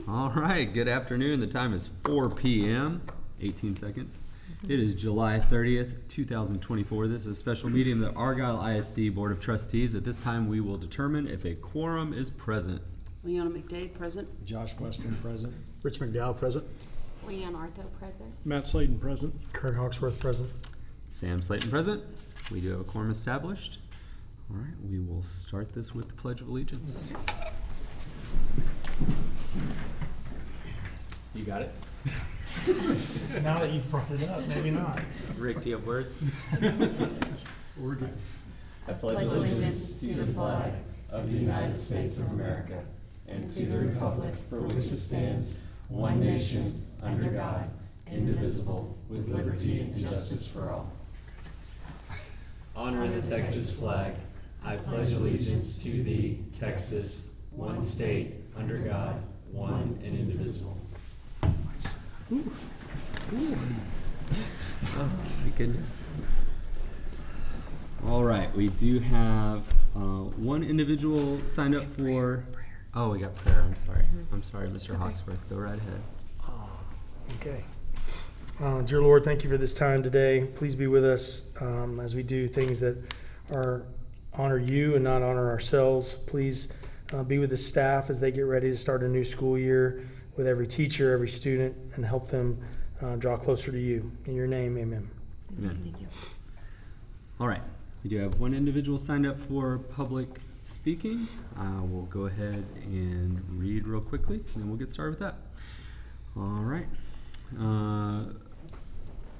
All right, good afternoon. The time is 4 p.m., 18 seconds. It is July 30th, 2024. This is a special meeting of the Argyle ISD Board of Trustees. At this time, we will determine if a quorum is present. Leona McDade, present. Josh Western, present. Rich McDowell, present. Leanne Artho, present. Matt Slayton, present. Kurt Hawksworth, present. Sam Slayton, present. We do have a quorum established. All right, we will start this with the Pledge of Allegiance. You got it? Now that you've brought it up, maybe not. Rick, do you have words? We're good. I pledge allegiance to the flag of the United States of America and to the republic for which it stands, one nation, under God, indivisible, with liberty and justice for all. Honoring the Texas flag, I pledge allegiance to thee, Texas, one state, under God, one and indivisible. Oh, my goodness. All right, we do have one individual signed up for. Oh, we got prayer. I'm sorry. I'm sorry, Mr. Hawksworth. Go right ahead. Okay. Dear Lord, thank you for this time today. Please be with us as we do things that honor you and not honor ourselves. Please be with the staff as they get ready to start a new school year, with every teacher, every student, and help them draw closer to you. In your name, amen. Amen. Thank you. All right, we do have one individual signed up for public speaking. We'll go ahead and read real quickly, and then we'll get started with that. All right.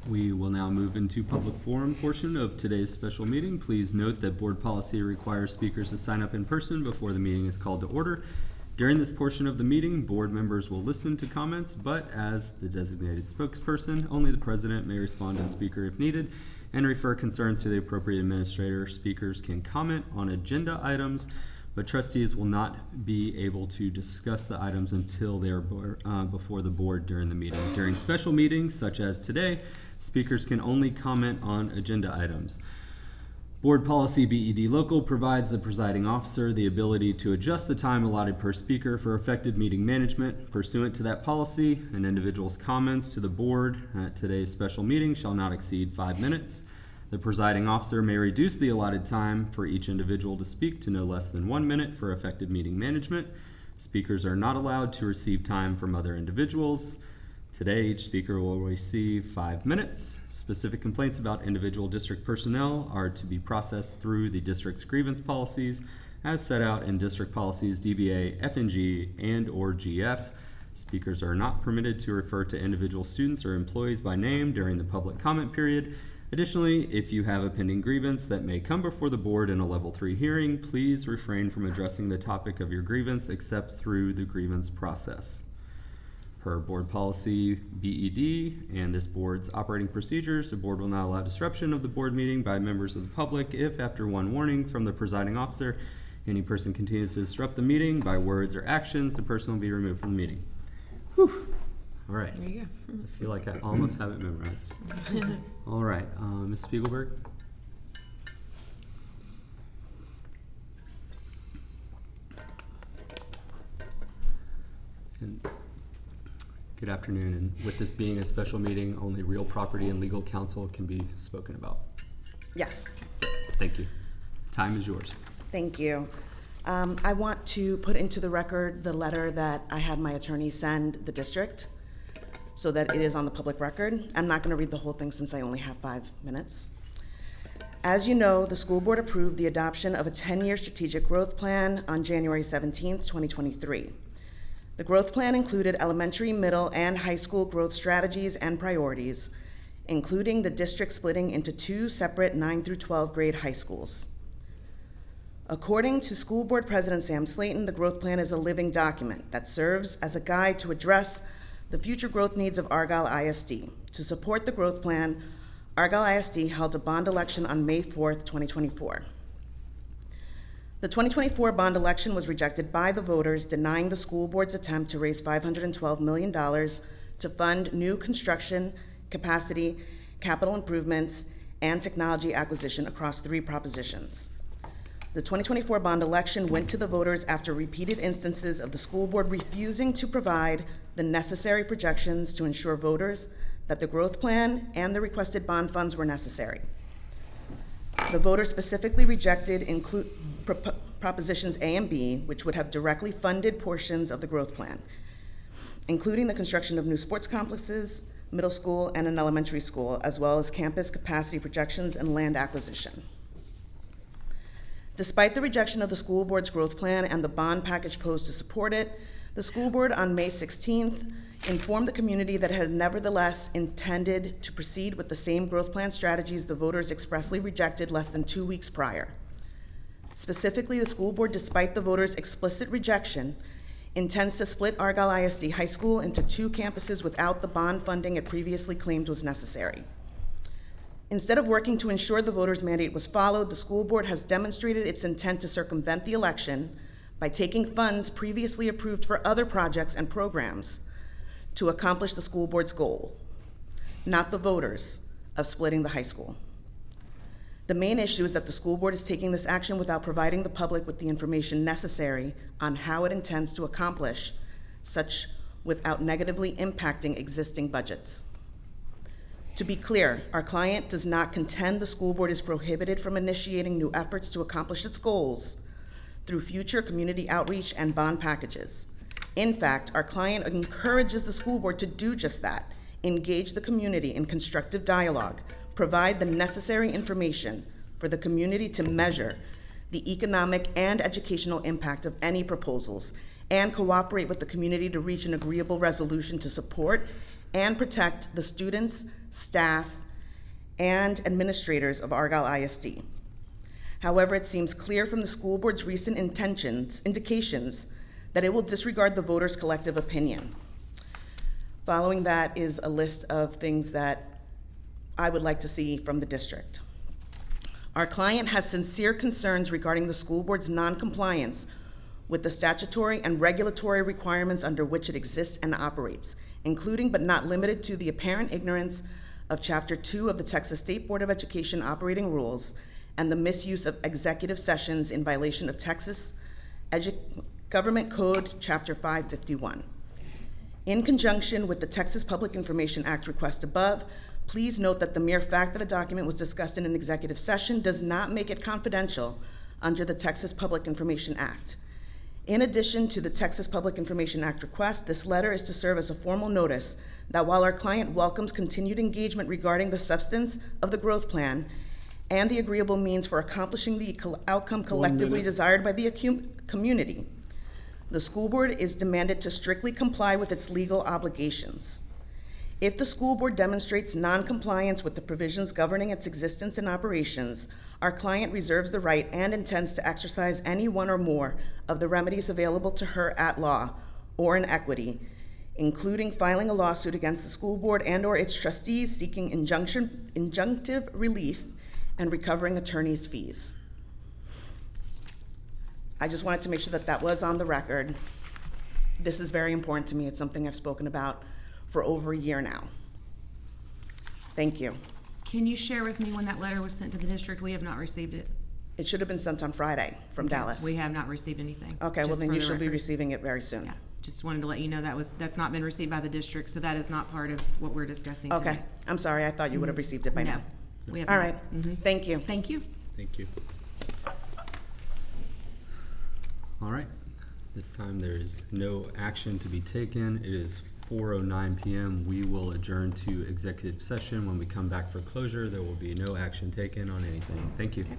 We will now move into public forum portion of today's special meeting. Please note that board policy requires speakers to sign up in person before the meeting is called to order. During this portion of the meeting, board members will listen to comments, but as the designated spokesperson, only the president may respond to the speaker if needed and refer concerns to the appropriate administrator. Speakers can comment on agenda items, but trustees will not be able to discuss the items until they are before the board during the meeting. During special meetings, such as today, speakers can only comment on agenda items. Board policy BED local provides the presiding officer the ability to adjust the time allotted per speaker for effective meeting management. Pursuant to that policy, an individual's comments to the board at today's special meeting shall not exceed 5 minutes. The presiding officer may reduce the allotted time for each individual to speak to no less than 1 minute for effective meeting management. Speakers are not allowed to receive time from other individuals. Today, each speaker will receive 5 minutes. Specific complaints about individual district personnel are to be processed through the district's grievance policies as set out in district policies DBA, FNG, and/or GF. Speakers are not permitted to refer to individual students or employees by name during the public comment period. Additionally, if you have a pending grievance that may come before the board in a level 3 hearing, please refrain from addressing the topic of your grievance except through the grievance process. Per board policy BED and this board's operating procedures, the board will not allow disruption of the board meeting by members of the public if, after one warning from the presiding officer, any person continues to disrupt the meeting by words or actions, the person will be removed from the meeting. Whew. All right. There you go. I feel like I almost have it memorized. All right, Ms. Spiegelberg. Good afternoon, and with this being a special meeting, only real property and legal counsel can be spoken about. Yes. Thank you. Time is yours. Thank you. I want to put into the record the letter that I had my attorney send the district so that it is on the public record. I'm not going to read the whole thing since I only have 5 minutes. As you know, the school board approved the adoption of a 10-year strategic growth plan on January 17th, 2023. The growth plan included elementary, middle, and high school growth strategies and priorities, including the district splitting into 2 separate 9 through 12 grade high schools. According to School Board President Sam Slayton, the growth plan is a living document that serves as a guide to address the future growth needs of Argyle ISD. To support the growth plan, Argyle ISD held a bond election on May 4th, 2024. The 2024 bond election was rejected by the voters, denying the school board's attempt to raise $512 million to fund new construction, capacity, capital improvements, and technology acquisition across 3 propositions. The 2024 bond election went to the voters after repeated instances of the school board refusing to provide the necessary projections to ensure voters that the growth plan and the requested bond funds were necessary. The voters specifically rejected propositions A and B, which would have directly funded portions of the growth plan, including the construction of new sports complexes, middle school, and an elementary school, as well as campus capacity projections and land acquisition. Despite the rejection of the school board's growth plan and the bond package posed to support it, the school board on May 16th informed the community that it had nevertheless intended to proceed with the same growth plan strategies the voters expressly rejected less than 2 weeks prior. Specifically, the school board, despite the voters' explicit rejection, intends to split Argyle ISD High School into 2 campuses without the bond funding it previously claimed was necessary. Instead of working to ensure the voters' mandate was followed, the school board has demonstrated its intent to circumvent the election by taking funds previously approved for other projects and programs to accomplish the school board's goal, not the voters, of splitting the high school. The main issue is that the school board is taking this action without providing the public with the information necessary on how it intends to accomplish such without negatively impacting existing budgets. To be clear, our client does not contend the school board is prohibited from initiating new efforts to accomplish its goals through future community outreach and bond packages. In fact, our client encourages the school board to do just that, engage the community in constructive dialogue, provide the necessary information for the community to measure the economic and educational impact of any proposals, and cooperate with the community to reach an agreeable resolution to support and protect the students, staff, and administrators of Argyle ISD. However, it seems clear from the school board's recent indications that it will disregard the voters' collective opinion. Following that is a list of things that I would like to see from the district. Our client has sincere concerns regarding the school board's non-compliance with the statutory and regulatory requirements under which it exists and operates, including but not limited to the apparent ignorance of Chapter 2 of the Texas State Board of Education operating rules and the misuse of executive sessions in violation of Texas Government Code Chapter 551. In conjunction with the Texas Public Information Act request above, please note that the mere fact that a document was discussed in an executive session does not make it confidential under the Texas Public Information Act. In addition to the Texas Public Information Act request, this letter is to serve as a formal notice that while our client welcomes continued engagement regarding the substance of the growth plan and the agreeable means for accomplishing the outcome collectively desired by the community, the school board is demanded to strictly comply with its legal obligations. If the school board demonstrates non-compliance with the provisions governing its existence and operations, our client reserves the right and intends to exercise any one or more of the remedies available to her at law or in equity, including filing a lawsuit against the school board and/or its trustees seeking injunctive relief and recovering attorney's fees. I just wanted to make sure that that was on the record. This is very important to me. It's something I've spoken about for over a year now. Thank you. Can you share with me when that letter was sent to the district? We have not received it. It should have been sent on Friday from Dallas. We have not received anything. Okay, well just then for you the should be record. receiving it very soon. Yeah, just wanted to let you know that's not been received by the district, so that is not part of what we're discussing Okay, today. I'm sorry, I thought you would have received it by No, now. we have All not. right, Mhm. thank you. Thank you. Thank you. All right, this time there is no action to be taken. It is 4:09 p.m. We will adjourn to executive session. When we come back for closure, there will be no action taken on anything. Thank you. Okay.